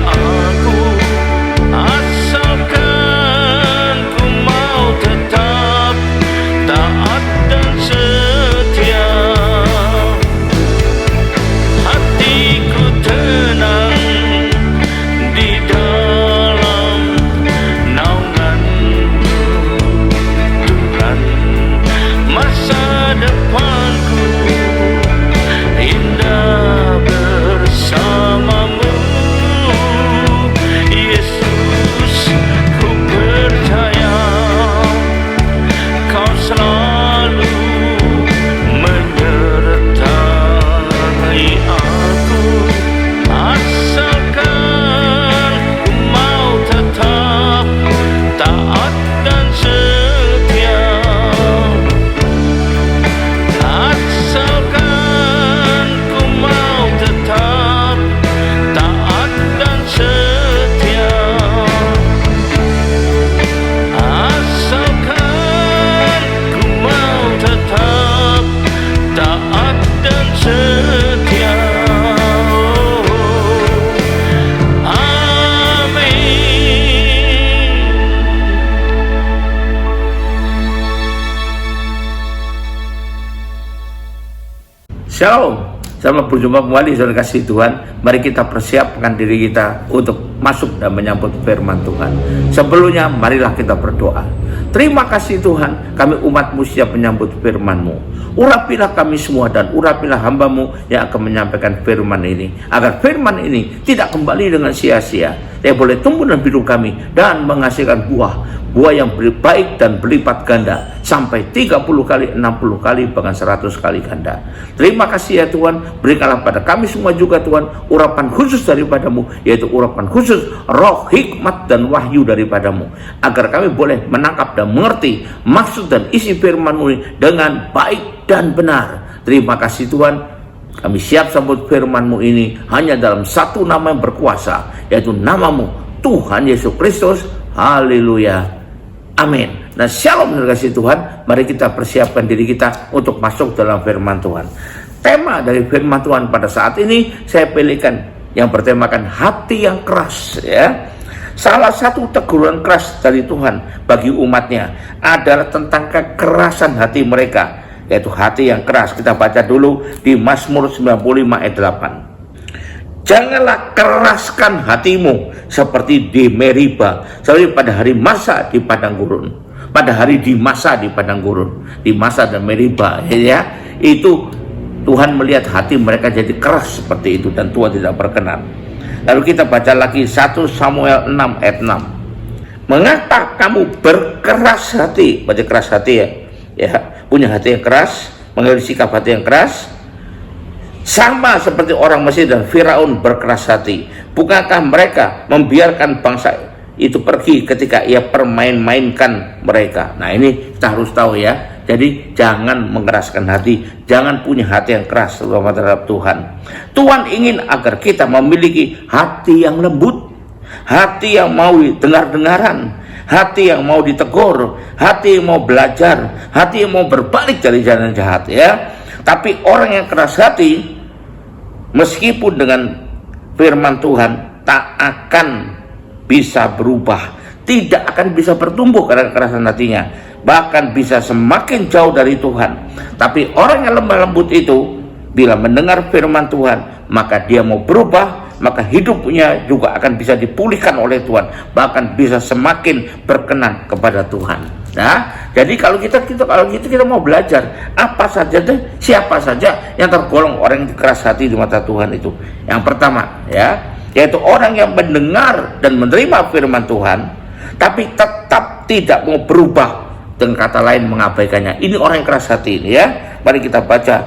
aku, asalkan ku mau tetap taat dan setia. Hatiku tenang di dalam naungan-Mu, Tuhan. Masa depanku indah bersama-Mu, Yesus. Ku percaya Kau selalu menyertai aku, asalkan ku mau tetap taat dan setia. Asalkan ku mau tetap taat dan setia. Asalkan ku mau tetap taat dan setia. Amin. Shalom, selamat berjumpa kembali saudara kasih Tuhan. Mari kita persiapkan diri kita untuk masuk dan menyambut firman Tuhan. Sebelumnya marilah kita berdoa. Terima kasih Tuhan, kami umat-Mu siap menyambut firman-Mu. Urapilah kami semua dan urapilah hamba-Mu yang akan menyampaikan firman ini, agar firman ini tidak kembali dengan sia-sia, yang boleh tumbuh dalam hidup kami dan menghasilkan buah yang baik dan berlipat ganda sampai 30 kali, 60 kali, bahkan 100 kali ganda. Terima kasih ya Tuhan, berikanlah pada kami semua juga Tuhan urapan khusus daripada-Mu, yaitu urapan khusus roh, hikmat dan wahyu daripada-Mu, agar kami boleh menangkap dan mengerti maksud dan isi firman-Mu ini dengan baik dan benar. Terima kasih Tuhan, kami siap sambut firman-Mu ini hanya dalam satu nama yang berkuasa, yaitu nama-Mu Tuhan Yesus Kristus. Haleluya. Amin. Nah, shalom kasih Tuhan. Mari kita persiapkan diri kita untuk masuk dalam firman Tuhan. Tema dari firman Tuhan pada saat ini saya pilihkan yang bertemakan hati yang keras, ya. Salah satu teguran keras dari Tuhan bagi umatnya adalah tentang kekerasan hati mereka, yaitu hati yang keras. Kita baca dulu di Mazmur 95 ayat 8. Janganlah keraskan hatimu seperti di Meriba, seperti pada hari masa di padang gurun. Pada hari di masa di padang gurun, di masa dan Meriba, ya, itu Tuhan melihat hati mereka jadi keras seperti itu dan Tuhan tidak berkenan. Lalu kita baca lagi 1 Samuel 6 ayat 6. Mengapa kamu berkeras hati? Baca keras hati ya, punya hati yang keras, mengambil sikap hati yang keras. Sama seperti orang Mesir dan Firaun berkeras hati. Bukankah mereka membiarkan bangsa itu pergi ketika ia permain-mainkan mereka? Nah, ini kita harus tahu ya. Jadi jangan mengeraskan hati, jangan punya hati yang keras terhadap Tuhan. Tuhan ingin agar kita memiliki hati yang lembut, hati yang mau dengar-dengaran, hati yang mau ditegur, hati yang mau belajar, hati yang mau berbalik dari jalan jahat, ya. Tapi orang yang keras hati, meskipun dengan firman Tuhan, tak akan bisa berubah, tidak akan bisa bertumbuh karena kekerasan hatinya, bahkan bisa semakin jauh dari Tuhan. Tapi orang yang lemah lembut itu, bila mendengar firman Tuhan, maka dia mau berubah, maka hidupnya juga akan bisa dipulihkan oleh Tuhan, bahkan bisa semakin berkenan kepada Tuhan. Nah, jadi kalau kita mau belajar apa saja deh, siapa saja yang tergolong orang yang keras hati di mata Tuhan itu. Yang pertama, ya, yaitu orang yang mendengar dan menerima firman Tuhan, tapi tetap tidak mau berubah, dengan kata lain mengabaikannya. Ini orang yang keras hati ini, ya. Mari kita baca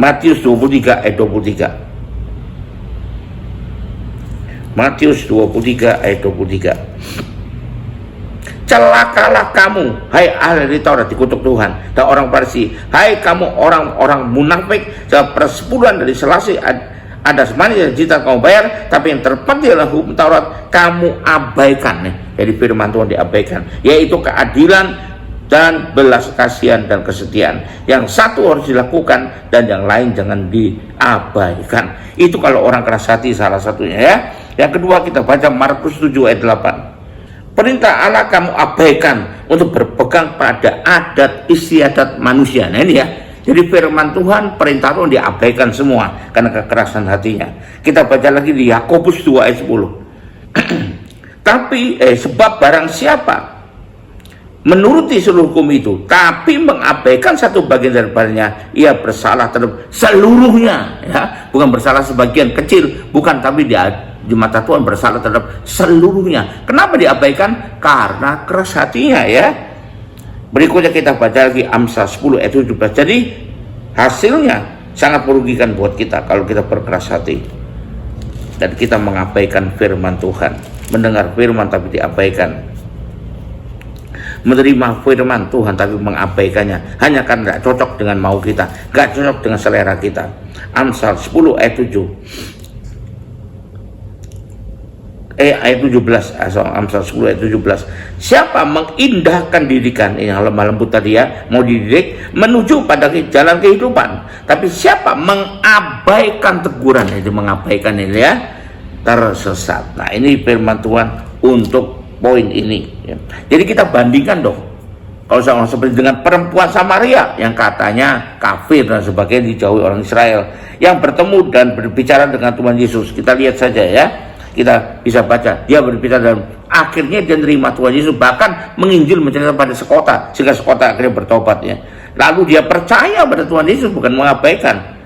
Matius 23 ayat 23. Matius 23 ayat 23. Celakalah kamu, hai ahli Taurat, dikutuk Tuhan, dan orang Farisi, hai kamu orang-orang munafik, persepuluhan dari Selasih ada semuanya juta kamu bayar, tapi yang terpenting adalah hukum Taurat kamu abaikan. Jadi firman Tuhan diabaikan, yaitu keadilan, dan belas kasihan dan kesetiaan. Yang satu harus dilakukan dan yang lain jangan diabaikan. Itu kalau orang keras hati salah satunya ya. Yang kedua kita baca Markus 7 ayat 8. Perintah Allah kamu abaikan untuk berpegang pada adat istiadat manusia. Nah ini ya. Jadi firman Tuhan, perintah Tuhan diabaikan semua karena kekerasan hatinya. Kita baca lagi di Yakobus 2 ayat 10. Tapi sebab barang siapa menuruti seluruh hukum itu tapi mengabaikan satu bagian daripadanya, ia bersalah terhadap seluruhnya ya. Bukan bersalah sebagian kecil, bukan, tapi di mata Tuhan bersalah terhadap seluruhnya. Kenapa diabaikan? Karena keras hatinya ya. Berikutnya kita baca lagi Amsal 10 ayat 17. Jadi hasilnya sangat merugikan buat kita kalau kita berkeras hati dan kita mengabaikan firman Tuhan. Mendengar firman tapi diabaikan, menerima firman Tuhan tapi mengabaikannya hanya karena tidak cocok dengan mau kita, gak cocok dengan selera kita. Amsal 10 ayat 7 ayat 17, Amsal 10 ayat 17. Siapa mengindahkan didikan, ini yang lemah lembut tadi ya, mau dididik menuju pada jalan kehidupan, tapi siapa mengabaikan teguran, itu mengabaikan ini ya, tersesat. Nah ini firman Tuhan untuk poin ini ya. Jadi kita bandingkan dong, kalau sama seperti dengan perempuan Samaria yang katanya kafir dan sebagainya, dijauhi orang Israel, yang bertemu dan berbicara dengan Tuhan Yesus. Kita lihat saja ya, kita bisa baca, dia berbicara dan akhirnya dia menerima Tuhan Yesus, bahkan menginjil menceritakan pada sekota, sehingga sekota akhirnya bertobat ya. Lalu dia percaya pada Tuhan Yesus, bukan mengabaikan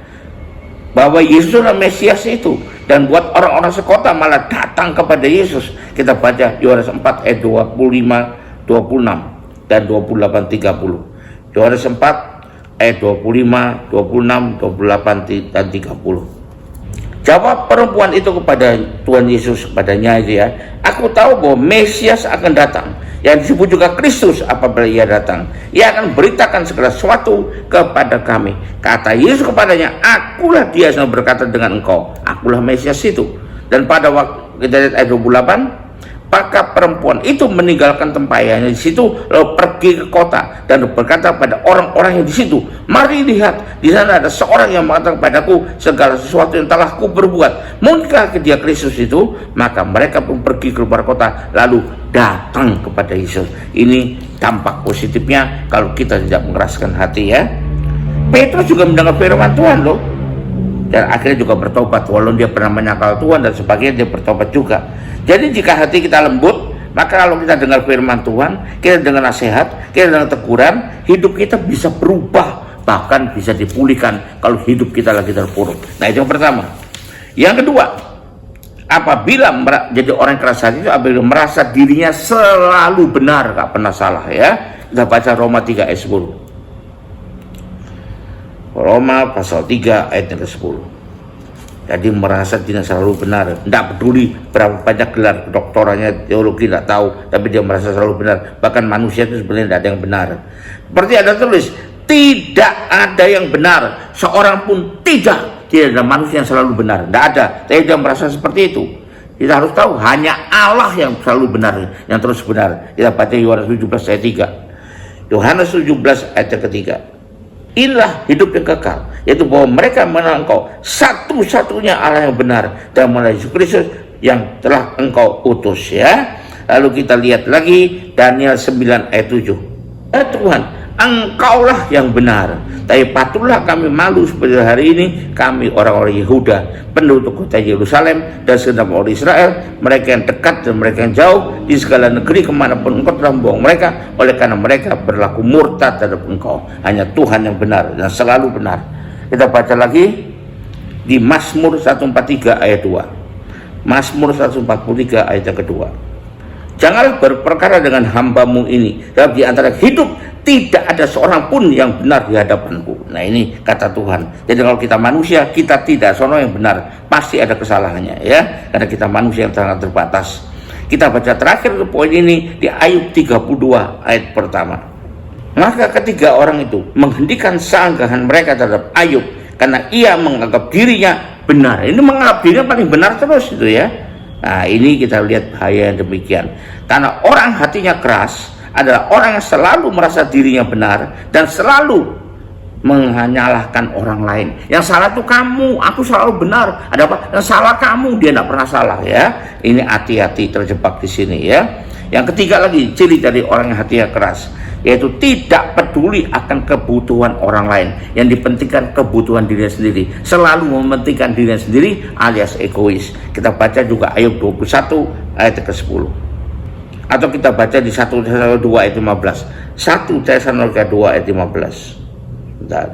bahwa Yesus adalah Mesias itu, dan buat orang-orang sekota malah datang kepada Yesus. Kita baca Yohanes 4 ayat 25, 26 dan 28, 30. Yohanes 4 ayat 25, 26, 28 dan 30. Jawab perempuan itu kepada Tuhan Yesus, kepadanya itu ya, aku tahu bahwa Mesias akan datang, yang disebut juga Kristus. Apabila ia datang, ia akan beritakan segala sesuatu kepada kami. Kata Yesus kepadanya, akulah dia yang berkata dengan engkau, akulah Mesias itu. Dan pada waktu kita lihat ayat 28, maka perempuan itu meninggalkan tempayannya di situ, lalu pergi ke kota dan berkata pada orang-orang yang di situ, mari lihat, di sana ada seorang yang mengatakan padaku segala sesuatu yang telah ku berbuat. Mungkinkah dia Kristus itu? Maka mereka pun pergi keluar kota lalu datang kepada Yesus. Ini dampak positifnya kalau kita tidak mengeraskan hati ya. Petrus juga mendengar firman Tuhan loh, dan akhirnya juga bertobat, walaupun dia pernah menyangkal Tuhan dan sebagainya, dia bertobat juga. Jadi jika hati kita lembut, maka kalau kita dengar firman Tuhan, kita dengar nasihat, kita dengar teguran, hidup kita bisa berubah, bahkan bisa dipulihkan kalau hidup kita lagi terpuruk. Nah itu yang pertama. Yang kedua, apabila jadi orang keras hati itu apabila merasa dirinya selalu benar, gak pernah salah ya. Kita baca Roma 3 ayat 10. Roma pasal 3 ayat 10. Jadi merasa tidak selalu benar, tidak peduli berapa banyak gelar doktorannya, teologi tidak tahu, tapi dia merasa selalu benar. Bahkan manusia itu sebenarnya tidak ada yang benar. Seperti ada tulis, tidak ada yang benar, seorang pun tidak ada manusia yang selalu benar, tidak ada. Tapi dia merasa seperti itu. Kita harus tahu hanya Allah yang selalu benar, yang terus benar. Kita baca Yohanes 17 ayat 3. Yohanes 17 ayat ketiga. Inilah hidup yang kekal, yaitu bahwa mereka mengenal engkau satu-satunya Allah yang benar, dan melalui Yesus Kristus yang telah engkau utus ya. Lalu kita lihat lagi Daniel 9 ayat 7. Tuhan, engkaulah yang benar, tapi patutlah kami malu seperti hari ini, kami orang-orang Yehuda, penduduk kota Yerusalem dan segenap orang Israel, mereka yang dekat dan mereka yang jauh, di segala negeri kemanapun engkau telah membawa mereka, oleh karena mereka berlaku murtad terhadap engkau. Hanya Tuhan yang benar dan selalu benar. Kita baca lagi di Mazmur 143 ayat 2. Mazmur 143 ayat yang kedua. Janganlah berperkara dengan hambamu ini, dan di antara hidup tidak ada seorang pun yang benar di hadapanku. Nah ini kata Tuhan. Jadi kalau kita manusia, kita tidak seorang yang benar, pasti ada kesalahannya ya, karena kita manusia yang sangat terbatas. Kita baca terakhir poin ini di Ayub 32 ayat pertama. Maka ketiga orang itu menghentikan seanggahan mereka terhadap Ayub, karena ia menganggap dirinya benar. Ini menganggap dirinya paling benar terus itu ya. Nah ini kita lihat bahaya yang demikian, karena orang hatinya keras adalah orang yang selalu merasa dirinya benar dan selalu menyalahkan orang lain. Yang salah itu kamu, aku selalu benar. Ada apa? Yang salah kamu, dia tidak pernah salah ya. Ini hati-hati terjebak di sini ya. Yang ketiga lagi, ciri dari orang yang hatinya keras, yaitu tidak peduli akan kebutuhan orang lain. Yang dipentingkan kebutuhan dirinya sendiri, selalu mementingkan dirinya sendiri alias egois. Kita baca juga Ayub 21 ayat ke-10. Atau kita baca di 1 Tesalonika 2 ayat 15. 1 Tesalonika 2 ayat 15. Bentar.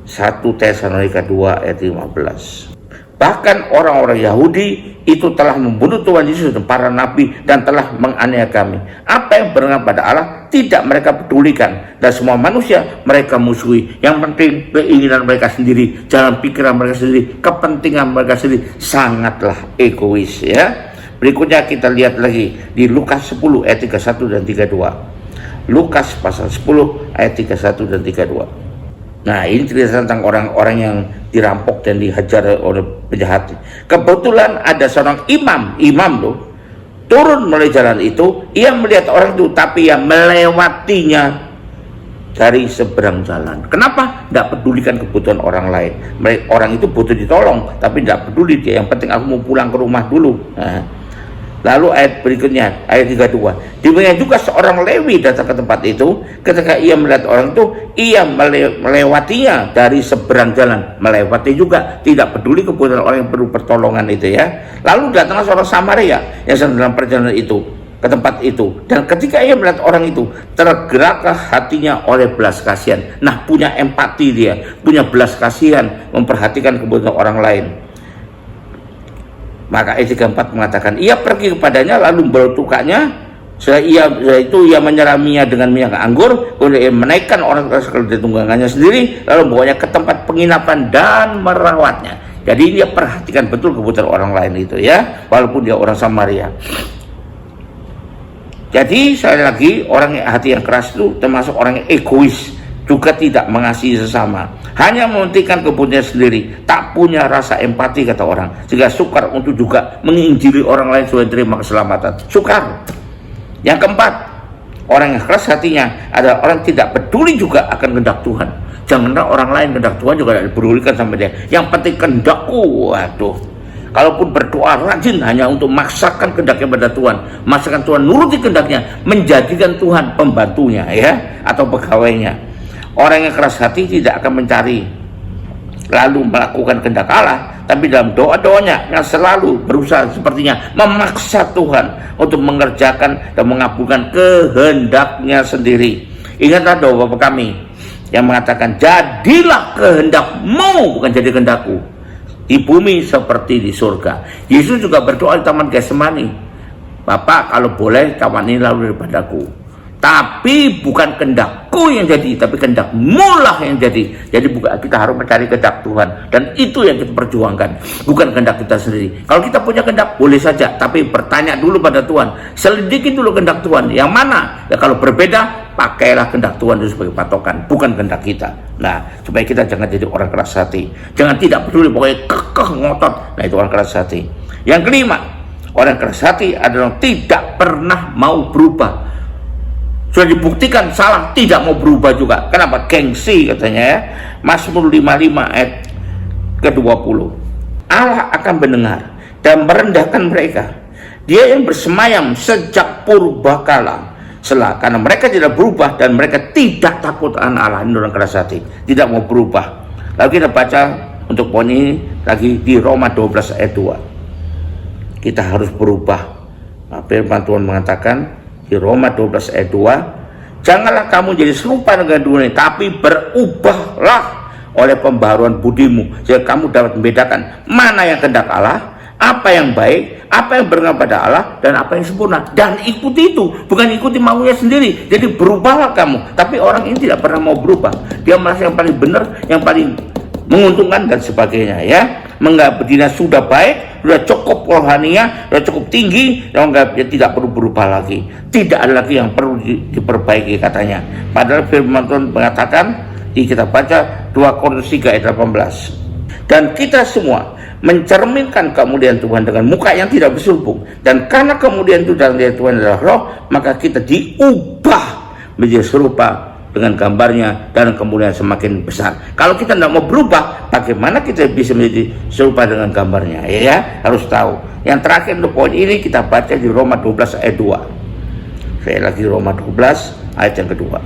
1 Tesalonika 2 ayat 15. Bahkan orang-orang Yahudi itu telah membunuh Tuhan Yesus dan para nabi dan telah menganiaya kami. Apa yang berkenan pada Allah tidak mereka pedulikan, dan semua manusia mereka musuhi. Yang penting keinginan mereka sendiri, jalan pikiran mereka sendiri, kepentingan mereka sendiri, sangatlah egois ya. Berikutnya kita lihat lagi di Lukas 10 ayat 31 dan 32. Lukas pasal 10 ayat 31 dan 32. Nah, ini cerita tentang orang-orang yang dirampok dan dihajar oleh penjahat. Kebetulan ada seorang imam loh, turun melalui jalan itu. Ia melihat orang itu, tapi ia melewatinya dari seberang jalan. Kenapa? Tidak pedulikan kebutuhan orang lain. Orang itu butuh ditolong, tapi tidak peduli dia. Yang penting aku mau pulang ke rumah dulu. Nah, lalu ayat berikutnya, ayat 32. Demikian juga seorang Lewi datang ke tempat itu. Ketika ia melihat orang itu, ia melewatinya dari seberang jalan. Melewati juga, tidak peduli kebutuhan orang yang perlu pertolongan itu ya. Lalu datanglah seorang Samaria yang sedang dalam perjalanan itu ke tempat itu. Dan ketika ia melihat orang itu, tergeraklah hatinya oleh belas kasihan. Nah, punya empati dia, punya belas kasihan, memperhatikan kebutuhan orang lain. Maka ayat 34 mengatakan, ia pergi kepadanya lalu bertukaknya, ia menyiraminya dengan minyak anggur, kemudian ia menaikkan orang tersebut dari tunggangannya sendiri, lalu membawanya ke tempat penginapan dan merawatnya. Jadi dia perhatikan betul kebutuhan orang lain itu ya, walaupun dia orang Samaria. Jadi sekali lagi, orang yang hati yang keras itu termasuk orang yang egois, juga tidak mengasihi sesama, hanya mementingkan kebutuhannya sendiri, tak punya rasa empati kata orang, sehingga sukar untuk juga menginjili orang lain supaya terima keselamatan. Sukar. Yang keempat, orang yang keras hatinya adalah orang tidak peduli juga akan kehendak Tuhan. Janganlah orang lain kehendak Tuhan juga tidak dipedulikan sama dia. Yang penting kehendakku. Waduh. Kalaupun berdoa rajin hanya untuk memaksakan kehendaknya pada Tuhan, memaksakan Tuhan nuruti kehendaknya, menjadikan Tuhan pembantunya ya, atau pegawainya. Orang yang keras hati tidak akan mencari lalu melakukan kehendak Allah, tapi dalam doa-doanya yang selalu berusaha sepertinya memaksa Tuhan untuk mengerjakan dan mengabulkan kehendaknya sendiri. Ingatlah doa Bapa kami yang mengatakan, jadilah kehendakmu, bukan jadi kehendakku, di bumi seperti di surga. Yesus juga berdoa di Taman Getsemani, Bapa kalau boleh cawan ini lalu daripadaku, tapi bukan kehendakku yang jadi, tapi kehendakmu lah yang jadi. Jadi bukan, kita harus mencari kehendak Tuhan, dan itu yang kita perjuangkan, bukan kehendak kita sendiri. Kalau kita punya kehendak boleh saja, tapi bertanya dulu pada Tuhan, selidiki dulu kehendak Tuhan yang mana ya. Kalau berbeda, pakailah kehendak Tuhan itu sebagai patokan, bukan kehendak kita. Nah, supaya kita jangan jadi orang keras hati, jangan tidak peduli, pokoknya kekeh ngotot. Nah, itu orang keras hati. Yang kelima, orang keras hati adalah tidak pernah mau berubah. Sudah dibuktikan salah, tidak mau berubah juga. Kenapa? Gengsi katanya ya. Mazmur 55 ayat ke-20. Allah akan mendengar dan merendahkan mereka, Dia yang bersemayam sejak purbakala, karena mereka tidak berubah dan mereka tidak takut akan Allah. Ini orang keras hati, tidak mau berubah. Lalu kita baca untuk poin ini lagi di Roma 12 ayat 2. Kita harus berubah. Nah, firman Tuhan mengatakan di Roma 12 ayat 2, janganlah kamu jadi serupa dengan dunia, tapi berubahlah oleh pembaharuan budimu, sehingga kamu dapat membedakan mana yang kehendak Allah, apa yang baik, apa yang berkenan pada Allah, dan apa yang sempurna. Dan ikuti itu, bukan ikuti maunya sendiri. Jadi berubahlah kamu. Tapi orang ini tidak pernah mau berubah. Dia merasa yang paling benar, yang paling menguntungkan dan sebagainya ya. Menganggap dirinya sudah baik, sudah cukup rohaninya, sudah cukup tinggi, dan menganggap dia tidak perlu berubah lagi. Tidak ada lagi yang perlu diperbaiki katanya. Padahal firman Tuhan mengatakan, kita baca 2 Korintus 3 ayat 18, dan kita semua mencerminkan kemuliaan Tuhan dengan muka yang tidak berselubung. Dan karena kemuliaan itu dalam diri Tuhan adalah roh, maka kita diubah menjadi serupa dengan gambarnya dan kemuliaan semakin besar. Kalau kita tidak mau berubah, bagaimana kita bisa menjadi serupa dengan gambarnya? Ya, harus tahu. Yang terakhir untuk poin ini kita baca di Roma 12 ayat 2. Saya lagi Roma 12 ayat yang kedua.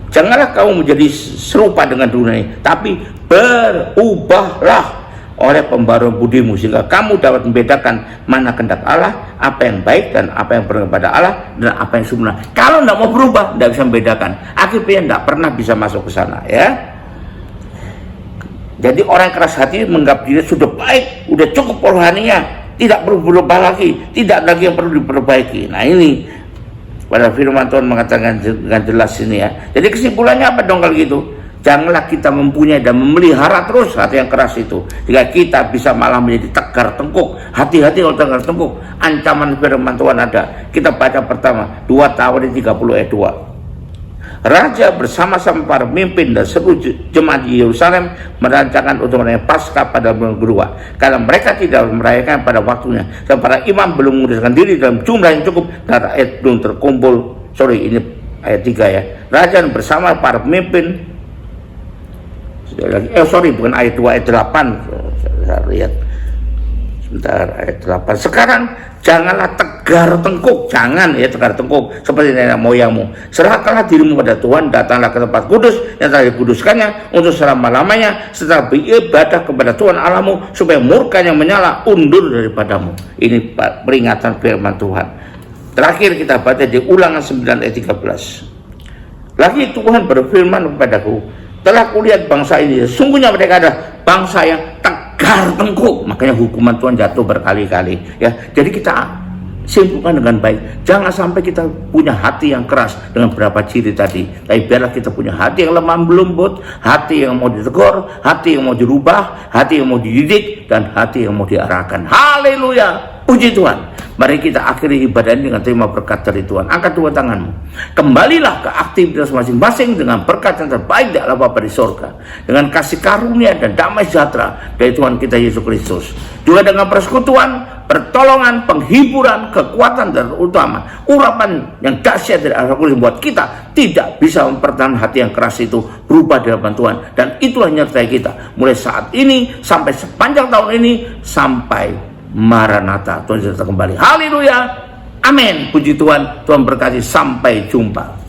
Janganlah kamu menjadi serupa dengan dunia ini, tapi berubahlah oleh pembaruan budimu, sehingga kamu dapat membedakan mana kehendak Allah, apa yang baik dan apa yang benar kepada Allah, dan apa yang sempurna. Kalau tidak mau berubah, tidak bisa membedakan, akhirnya tidak pernah bisa masuk ke sana, ya. Jadi orang yang keras hati menganggap diri sudah baik, sudah cukup rohaninya, tidak perlu berubah lagi, tidak lagi yang perlu diperbaiki. Nah ini pada firman Tuhan mengatakan dengan jelas ini, ya. Jadi kesimpulannya apa dong kalau gitu? Janganlah kita mempunyai dan memelihara terus hati yang keras itu, jika kita bisa malah menjadi tegar tengkuk. Hati-hati kalau tegar tengkuk. Ancaman firman Tuhan ada. Kita baca pertama 2 Tawarin 30 ayat 2. Raja bersama-sama para pemimpin dan seluruh jemaat di Yerusalem merancangkan untuk merayakan Paskah pada bulan kedua, karena mereka tidak merayakan pada waktunya, dan para imam belum menguduskan diri dalam jumlah yang cukup, dan rakyat belum terkumpul. Ini ayat 3, ya. Raja bersama para pemimpin, bukan ayat 2, ayat 8. Saya lihat sebentar, ayat 8. Sekarang janganlah tegar tengkuk, jangan ya tegar tengkuk seperti nenek moyangmu. Serahkanlah dirimu pada Tuhan, datanglah ke tempat kudus yang telah dikuduskannya untuk selama-lamanya, serta beribadah kepada Tuhan Allahmu, supaya murkanya menyala undur daripadamu. Ini peringatan firman Tuhan. Terakhir kita baca di Ulangan 9 ayat 13. Lagi Tuhan berfirman kepadaku, telah kulihat bangsa ini, sesungguhnya mereka adalah bangsa yang tegar tengkuk. Makanya hukuman Tuhan jatuh berkali-kali, ya. Jadi kita simpulkan dengan baik, jangan sampai kita punya hati yang keras dengan berapa ciri tadi, tapi biarlah kita punya hati yang lemah lembut, hati yang mau ditegur, hati yang mau dirubah, hati yang mau dididik, dan hati yang mau diarahkan. Haleluya, puji Tuhan. Mari kita akhiri ibadah ini dengan terima berkat dari Tuhan. Angkat dua tanganmu. Kembalilah ke aktivitas masing-masing dengan berkat yang terbaik dari Allah Bapa di surga, dengan kasih karunia dan damai sejahtera dari Tuhan kita Yesus Kristus, juga dengan persekutuan, pertolongan, penghiburan, kekuatan, dan utama urapan yang dahsyat dari Allah Kudus membuat kita tidak bisa mempertahankan hati yang keras itu berubah di hadapan Tuhan. Dan itulah nyertai kita mulai saat ini sampai sepanjang tahun ini sampai Maranatha, Tuhan Yesus datang kembali. Haleluya, amin. Puji Tuhan, Tuhan berkati. Sampai jumpa.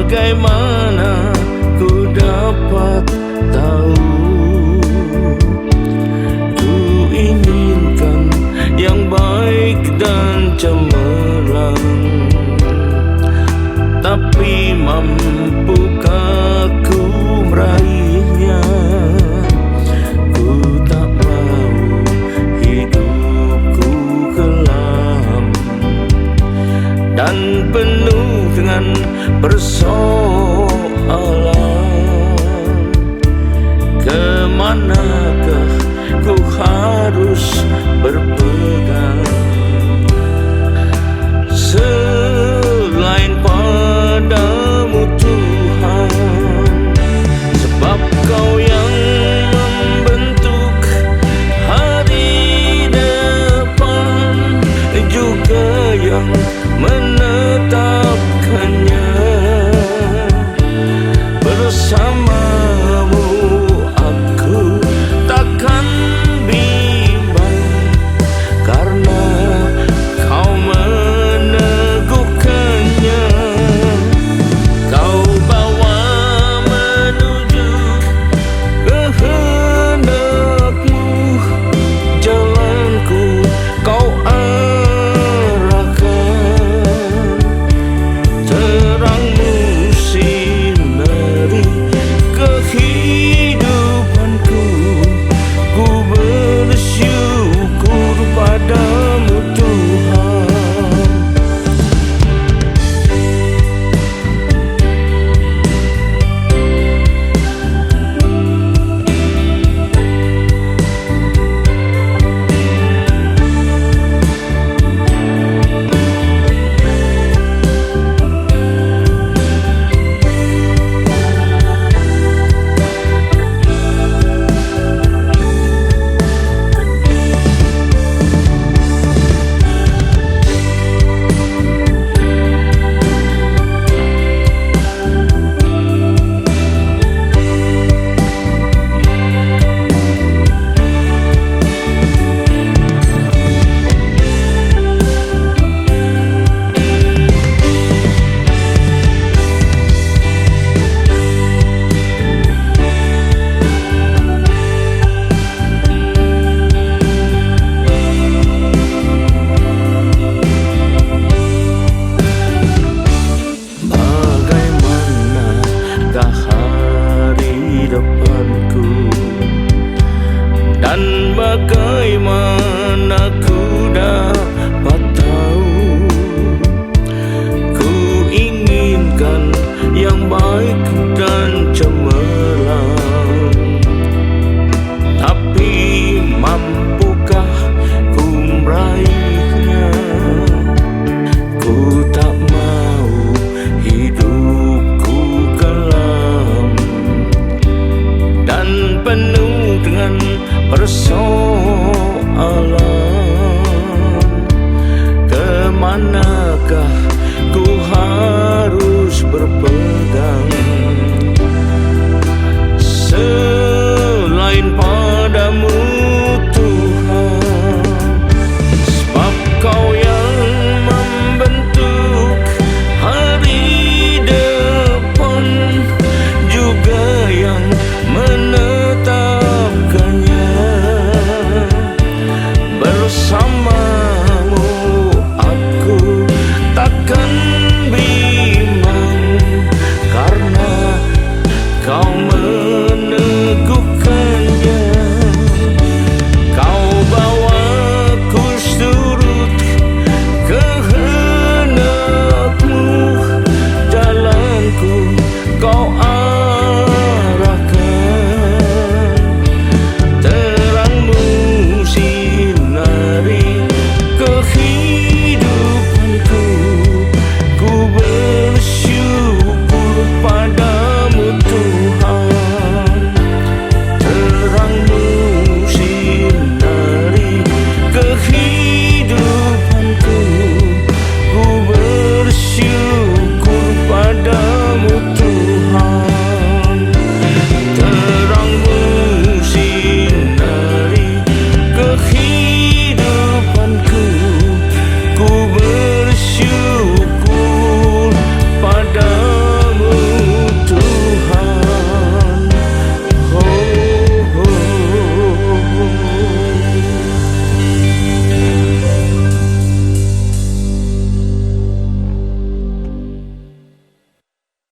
Bagaimana ku dapat tahu? Ku inginkan yang baik dan cemerlang, tapi mampukah ku meraihnya? Ku tak mau hidupku kelam dan penuh dengan persoalan. Kemanakah ku harus berpegang?